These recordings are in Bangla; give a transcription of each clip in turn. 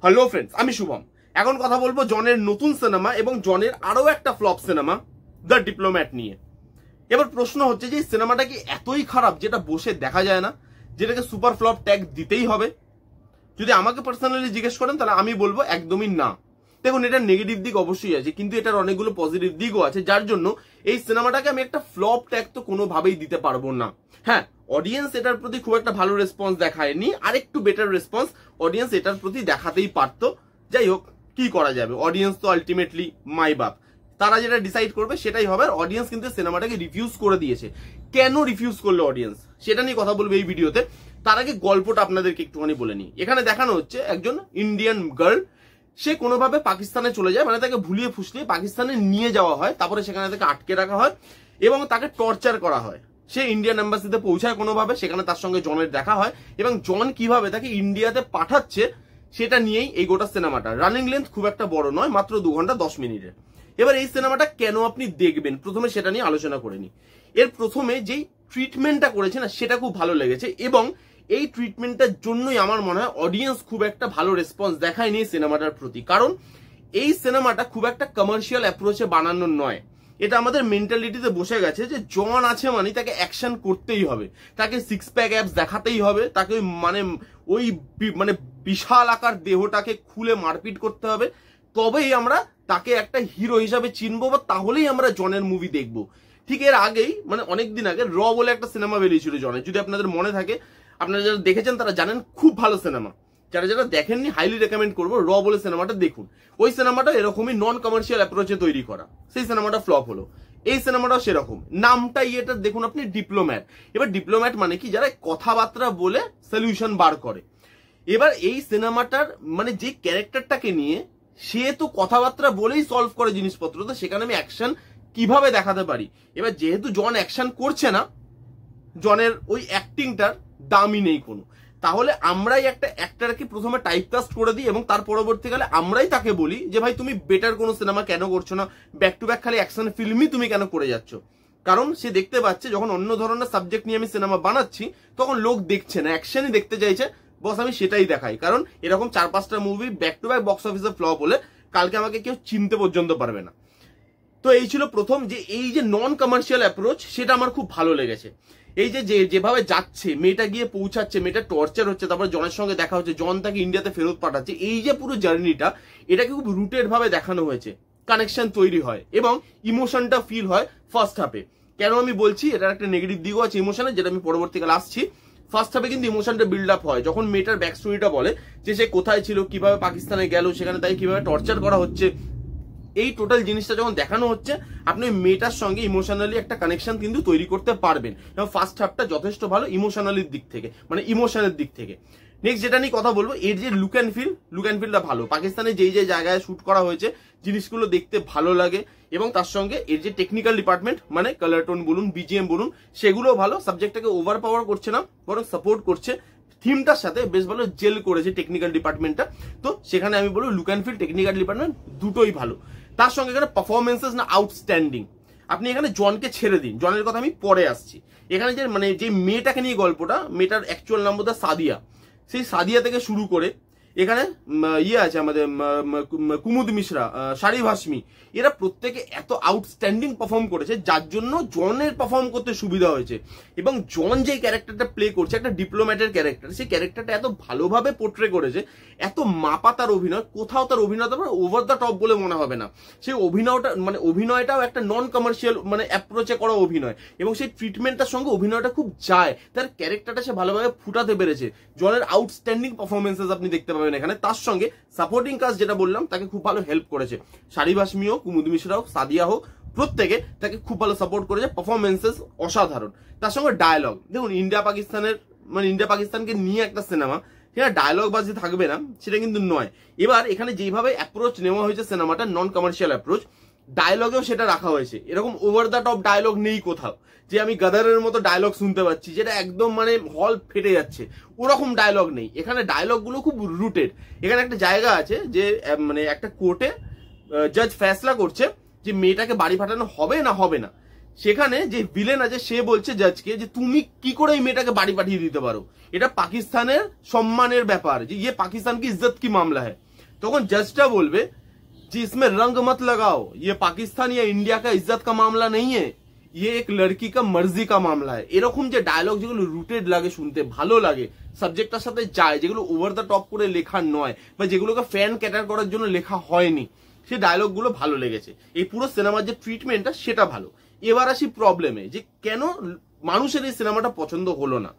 হ্যালো ফ্রেন্ডস, আমি শুভম। এখন কথা বলবো জনের নতুন সিনেমা এবং জনের আরো একটা ফ্লপ সিনেমা দ্য ডিপ্লোম্যাট নিয়ে। এবার প্রশ্ন হচ্ছে যে সিনেমাটা কি এতই খারাপ যেটা বসে দেখা যায় না, যেটাকে সুপার ফ্লপ ট্যাগ দিতেই হবে? যদি আমাকে পার্সোনালি জিজ্ঞেস করেন তাহলে আমি বলবো একদমই না। দেখুন, এটার নেগেটিভ দিক অবশ্যই আছে, কিন্তু এটার অনেকগুলো পজিটিভ দিকও আছে, যার জন্য এই সিনেমাটাকে আমি একটা ফ্লপ ট্যাগ তো কোনোভাবেই দিতে পারবো না। হ্যাঁ, অডিয়েন্স এটার প্রতি খুব একটা ভালো রেসপন্স দেখায়নি, আর একটু বেটার রেসপন্স অডিয়েন্স এটার প্রতি দেখাতেই পারতো। যাই হোক, কি করা যাবে, অডিয়েন্স তো আলটিমেটলি মাই বাপ, তারা যেটা ডিসাইড করবে সেটাই হবে। আর অডিয়েন্স কিন্তু সিনেমাটাকে রিফিউজ করে দিয়েছে। কেন রিফিউজ করলো অডিয়েন্স, সেটা নিয়ে কথা বলবো এই ভিডিওতে। তার আগে গল্পটা আপনাদেরকে একটুখানি বলে নিই। এখানে দেখানো হচ্ছে একজন ইন্ডিয়ান গার্ল, সে কোনোভাবে পাকিস্তানে চলে যায়, মানে তাকে ভুলিয়ে ফুসলিয়ে পাকিস্তানে নিয়ে যাওয়া হয়, তারপরে সেখানে তাকে আটকে রাখা হয় এবং তাকে টর্চার করা হয়। সে ইন্ডিয়ান এম্বাসিতে পৌঁছায় কোনোভাবে, সেখানে তার সঙ্গে জনের দেখা হয় এবং জন কিভাবে তাকে ইন্ডিয়াতে পাঠাচ্ছে সেটা নিয়েই এই গোটা সিনেমাটা। রানিং লেন্থ খুব একটা বড় নয়, মাত্র 2 ঘন্টা 10 মিনিটের। এবার এই সিনেমাটা কেন আপনি দেখবেন, প্রথমে সেটা নিয়ে আলোচনা করে নি। এর প্রথমে যেই ট্রিটমেন্টটা করেছে না, সেটা খুব ভালো লেগেছে এবং এই ট্রিটমেন্টটার জন্যই আমার মনে হয় অডিয়েন্স খুব একটা ভালো রেসপন্স দেখায়নি সিনেমাটার প্রতি। কারণ এই সিনেমাটা খুব একটা কমার্শিয়াল অ্যাপ্রোচে বানানো নয়। এটা আমাদের মেন্টালিটিতে বসে গেছে যে জন আছে মানে তাকে অ্যাকশন করতেই হবে, তাকে সিক্স প্যাক অ্যাপস দেখাতেই হবে, তাকে ওই বিশাল আকার দেহটাকে খুলে মারপিট করতে হবে, তবেই আমরা তাকে একটা হিরো হিসাবে চিনবো, বা তাহলেই আমরা জনের মুভি দেখবো। ঠিক এর আগেই অনেকদিন আগে র বলে একটা সিনেমা বেরিয়েছিল জনের, যদি আপনাদের মনে থাকে, আপনারা যারা দেখেছেন তারা জানেন, খুব ভালো সিনেমা। যারা যারা দেখেননি হাইলি রেকমেন্ড করবো, র বলে সিনেমাটা দেখুন। ওই সিনেমাটা এরকমই নন কমার্শিয়াল অ্যাপ্রোচে তৈরি করা, সেই সিনেমাটা ফ্লপ হলো। এই সিনেমাটাও সেরকম, নামটাই এটা দেখুন আপনি, ডিপ্লোম্যাট। এবার ডিপ্লোম্যাট মানে কি, যারা কথাবার্তা বলে সলিউশন বার করে। এবার এই সিনেমাটার যে ক্যারেক্টারটাকে নিয়ে, সে তো কথাবার্তা বলেই সলভ করে জিনিসপত্র, তো সেখানে আমি অ্যাকশন কিভাবে দেখাতে পারি? এবার যেহেতু জন অ্যাকশন করছে না, জনের ওই অ্যাক্টিংটার দামই নেই কোনো, তাহলে আমরাই একটা অ্যাক্টরকে প্রথমে টাইপকাস্ট করে দিই এবং তার পরবর্তীকালে আমরাই তাকে বলি যে ভাই তুমি বেটার কোনো সিনেমা কেন করছো না, ব্যাক টু ব্যাক খালি অ্যাকশন ফিল্মই তুমি কেন করে যাচ্ছ? কারণ সে দেখতে পাচ্ছে যখন অন্য ধরনের সাবজেক্ট নিয়ে আমি সিনেমা বানাচ্ছি, তখন লোক দেখছে না, অ্যাকশনই দেখতে চাইছে, বস আমি সেটাই দেখাই। কারণ এরকম 4-5টা movie back to back box অফিসে ফ্লপ হলে কালকে আমাকে কেউ চিনতে পর্যন্ত পারবে না। তো এই ছিল প্রথম, যে এই যে নন কমার্শিয়াল অ্যাপ্রোচ, সেটা আমার খুব ভালো লেগেছে। এই যে যেভাবে যাচ্ছে, মেয়েটা গিয়ে পৌঁছাচ্ছে, মেয়েটা টর্চার হচ্ছে, তারপর জনের সঙ্গে দেখা হচ্ছে, জন তাকে ইন্ডিয়াতে ফেরত পাঠাচ্ছে, এই যে পুরো জার্নিটা, এটাকে খুব রুটেড ভাবে দেখানো হয়েছে। কানেকশন তৈরি হয় এবং ইমোশনটা ফিল হয় ফার্স্ট হাফে। কেন আমি বলছি, এটার একটা নেগেটিভ দিকও আছে ইমোশনের, যেটা আমি পরবর্তীকালে আসছি। ফার্স্ট হাফে কিন্তু ইমোশনটা বিল্ড আপ হয় যখন মেয়েটার ব্যাক স্টোরিটা বলে, যে সে কোথায় ছিল, কিভাবে পাকিস্তানে গেল, সেখানে তাই কিভাবে টর্চার করা হচ্ছে, এই টোটাল জিনিসটা যখন দেখানো হচ্ছে, আপনি মেয়েটার সঙ্গে ইমোশনালি একটা কানেকশন কিন্তু তৈরি করতে পারবেন। এবং ফার্স্ট হাফটা যথেষ্ট ভালো ইমোশনালির দিক থেকে, ইমোশনের দিক থেকে। নেক্সট যেটা নিয়ে কথা বলবো, এর যে লুক অ্যান্ড ফিলটা ভালো। পাকিস্তানে যেই যে জায়গায় শুট করা হয়েছে, জিনিসগুলো দেখতে ভালো লাগে এবং তার সঙ্গে এর যে টেকনিক্যাল ডিপার্টমেন্ট, কালার টোন বলুন, বিজিএম বলুন, সেগুলো ভালো। সাবজেক্টটাকে ওভার পাওয়ার করছে না, বরং সাপোর্ট করছে। থিমটার সাথে বেশ ভালো জেল করেছে টেকনিক্যাল ডিপার্টমেন্টটা। তো সেখানে আমি বলবো look and feel, technical department দুটোই ভালো। তার সঙ্গে এখানে পারফরমেন্সেস না আউটস্ট্যান্ডিং। আপনি এখানে জনকে ছেড়ে দিন, জনের কথা আমি পরে আসছি। এখানে যে মেয়েটাকে নিয়ে গল্পটা, মেয়েটার অ্যাকচুয়াল নাম বোধহয় সাদিয়া, সেই সাদিয়া থেকে শুরু করে এখানে আছে আমাদের কুমুদ মিশ্রা, শারিফ হাশমি, এরা প্রত্যেকে এত আউটস্ট্যান্ডিং পারফর্ম করেছে, যার জন্য জনের পারফর্ম করতে সুবিধা হয়েছে। এবং জন যে ক্যারেক্টারটা প্লে করছে, একটা ডিপ্লোম্যাটের ক্যারেক্টার, সেই ক্যারেক্টারটা এত ভালোভাবে পোর্ট্রে করেছে, এত মাপা তার অভিনয়, কোথাও তার অভিনয়টা ওভার দ্য টপ বলে মনে হবে না। সেই অভিনয়টা অভিনয়টাও একটা নন কমার্শিয়াল অ্যাপ্রোচে করা অভিনয়, এবং সেই ট্রিটমেন্টটার সঙ্গে অভিনয়টা খুব যায়, তার ক্যারেক্টারটা সে ভালোভাবে ফুটাতে পেরেছে। জনের আউটস্ট্যান্ডিং পারফরমেন্সেস আপনি দেখতে পাবেন এখানে। তার সঙ্গে সাপোর্টিং কাস্ট যেটা বললাম, তাকে খুব ভালো হেল্প করেছে। শারিফ হাশমি হোক, কুমুদ মিশ্রা হোক, সাদিয়া হোক, প্রত্যেকে তাকে খুব ভালো সাপোর্ট করেছে। পারফরমেন্সেস অসাধারণ। তার সঙ্গে ডায়লগ দেখুন, ইন্ডিয়া পাকিস্তানকে নিয়ে একটা সিনেমা, সেটা ডায়লগ বাজি থাকবে না সেটা কিন্তু নয়। এবার এখানে যেভাবে অ্যাপ্রোচ নেওয়া হয়েছে সিনেমাটা, নন কমার্শিয়াল অ্যাপ্রোচ, ডায়লগেও সেটা রাখা হয়েছে। এরকম ওভার দ্য টপ ডায়লগ নেই কোথাও, যে আমি গাদারের মতো ডায়লগ শুনতে পাচ্ছি যেটা একদম হল ফেটে যাচ্ছে, ওরকম ডায়লগ নেই। এখানে ডায়লগ গুলো খুব রুটেড। এখানে একটা জায়গা আছে যে একটা কোর্টে জাজ ফেসলা করছে যে মেয়েটাকে বাড়ি পাঠানো হবে না হবে না। সেখানে যে ভিলেন আছে সে বলছে জাজকে যে তুমি কি করে এই মেয়েটাকে বাড়ি পাঠিয়ে দিতে পারো, এটা পাকিস্তানের সম্মানের ব্যাপার, যে ইয়ে পাকিস্তান কি ইজ্জত কি মামলা হ্যায়। তখন জাজটা বলবে যে इसमें रंग मत लगाओ, ये पाकिस्तान या इंडिया का इज्जत का मामला नहीं है, ये एक लड़की का मर्जी का मामला है। এরকম যে ডায়লগ যেগুলো রুটেড লাগে, শুনতে ভালো লাগে, সাবজেক্টটার সাথে যায়, যেগুলো ওভার দ্য টপ করে লেখা নয় বা যেগুলোকে ফ্যান ক্যাটার করার জন্য লেখা হয়নি, সেই ডায়লগগুলো ভালো লেগেছে। এই পুরো সিনেমার যে ট্রিটমেন্টটা সেটা ভালো। এবার আসি প্রবলেমে, যে কেন মানুষের এই সিনেমাটা পছন্দ হলো না।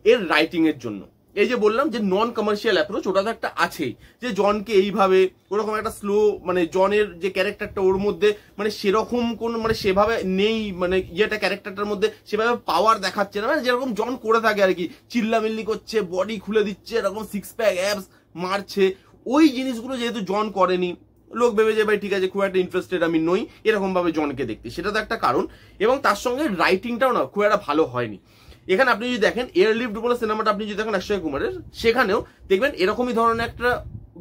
এর রাইটিং এর জন্য। এই যে বললাম যে নন কমার্শিয়াল অ্যাপ্রোচ, ওটা তো একটা আছেই, যে জনকে এইভাবে ওরকম একটা স্লো, মানে জনের যে ক্যারেক্টারটা ওর মধ্যে মানে সেরকম কোন মানে সেভাবে নেই, মানে ইয়েটা ক্যারেক্টারটার মধ্যে সেভাবে পাওয়ার দেখাচ্ছে না, মানে যেরকম জন করে থাকে আর কি, চিল্লামিল্লি করছে, বডি খুলে দিচ্ছে, এরকম সিক্স প্যাক অ্যাবস মারছে, ওই জিনিসগুলো যেহেতু জন করেনি, লোক ভেবে যে ভাই ঠিক আছে খুব একটা ইন্টারেস্টেড আমি নই এরকম ভাবে জনকে দেখতে, সেটা তো একটা কারণ। এবং তার সঙ্গে রাইটিংটাও না খুব একটা ভালো হয়নি। এখানে আপনি যদি দেখেন এয়ারলিফট বলে সিনেমাটা আপনি যদি দেখেন অক্ষয় কুমারের, সেখানেও দেখবেন এরকমই ধরনের একটা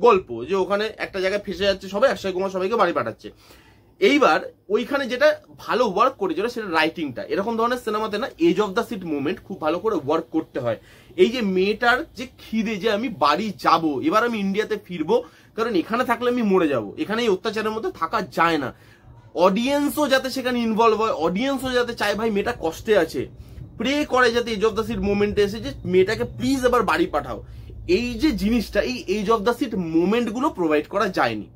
গল্প, যে ওখানে একটা জায়গায় ফেসে যাচ্ছে সবাই, অক্ষয় কুমার সবাইকে বাড়ি পাঠাচ্ছে। এইবার ওইখানে যেটা ভালো ওয়ার্ক করেছিল সেটা রাইটিংটা। এরকম ধরনের সিনেমাতে না edge of the seat movement খুব ভালো করে ওয়ার্ক করতে হয়। এই যে মেয়েটার যে খিদে, যে আমি বাড়ি যাব, এবার আমি ইন্ডিয়াতে ফিরবো, কারণ এখানে থাকলে আমি মরে যাব, এখানে এই অত্যাচারের মধ্যে থাকা যায় না। অডিয়েন্সও যাতে সেখানে ইনভলভ হয়, অডিয়েন্সও যাতে চায় ভাই মেয়েটা কষ্টে আছে, প্রে করে যাতে এজ অফ দ্য সিট মোমেন্টে এসে যে মেয়েটাকে প্লিজ এবার বাড়ি পাঠাও। এই যে জিনিসটা, এই edge of the seat moment গুলো প্রোভাইড করা যায়নি।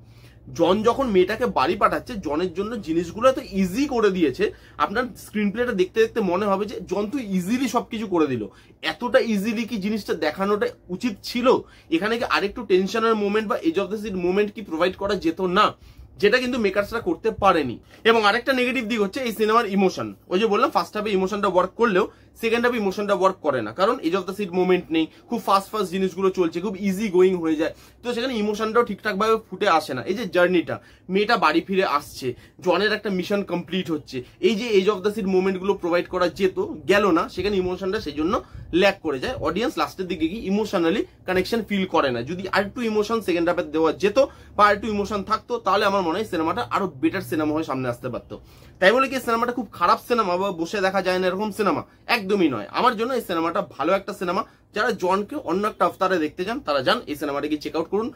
জন যখন মেয়েটাকে বাড়ি পাঠাচ্ছে, জনের জন্য জিনিসগুলো এত ইজি করে দিয়েছে, আপনার স্ক্রিন প্লেটা দেখতে দেখতে মনে হবে যে জন তো ইজিলি সবকিছু করে দিল। এতটা ইজিলি কি জিনিসটা দেখানোটা উচিত ছিল? এখানে কি আরেকটু টেনশনের মোমেন্ট বা edge of the seat moment কি প্রোভাইড করা যেত না? যেটা কিন্তু মেকার্সরা করতে পারেনি। এবং আরেকটা নেগেটিভ দিক হচ্ছে এই সিনেমার ইমোশন। ওই যে বললাম ফার্স্ট হাফে ইমোশনটা ওয়ার্ক করলেও সেকেন্ড হাফে ইমোশনটা ওয়ার্ক করে না, কারণ edge of the seat moment নেই, খুব ফাস্ট ফাস্ট জিনিসগুলো চলছে, খুব ইজি গোয়িং হয়ে যায়, তো সেখানে ইমোশনটাও ঠিকঠাক ভাবে ফুটে আসে না। এই যে জার্নিটা, মেয়েটা বাড়ি ফিরে আসছে, জনের একটা মিশন কমপ্লিট হচ্ছে, এই যে edge of the seat moment গুলো প্রোভাইড করা যেত, গেল না, সেখানে ইমোশনটা সেই জন্য ল্যাক করে যায়। অডিয়েন্স লাস্টের দিকে কি ইমোশনালি কানেকশন ফিল করে না। যদি আরেকটু ইমোশন সেকেন্ড হাফে দেওয়া যেত বা আরেকটু ইমোশন থাকতো, তাহলে আমার মনে হয় সিনেমাটা আরো বেটার সিনেমা হয়ে সামনে আসতে পারতো। তাই বলে কি সিনেমাটা খুব খারাপ সিনেমা বা বসে দেখা যায় না এরকম সিনেমা? একদমই নয়। আমার জন্য এই সিনেমাটা ভালো একটা সিনেমা। যারা জনকে অন্য একটা অবতারে দেখতে চান তারা যান, এই সিনেমাটা কি চেক আউট করুন।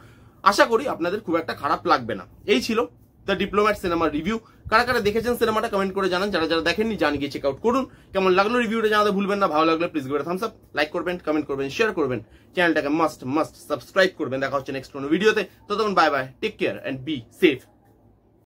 আশা করি আপনাদের খুব একটা খারাপ লাগবে না। এই ছিল দ্য ডিপ্লোম্যাট সিনেমার রিভিউ। কারা কারা দেখেছেন সিনেমাটা কমেন্ট করে জানান, যারা যারা দেখেননি জান গিয়ে চেক আউট করুন। কেমন লাগলো রিভিউটা জানাতে ভুলবেন না। ভালো লাগলে please give it a Thums up, like করবেন, কমেন্ট করবেন, শেয়ার করবেন, চ্যানেলটাকে মাস্ট সাবস্ক্রাইব করবেন। দেখা হচ্ছে নেক্সট কোনো ভিডিওতে। ততক্ষণ bye bye, take care and be safe.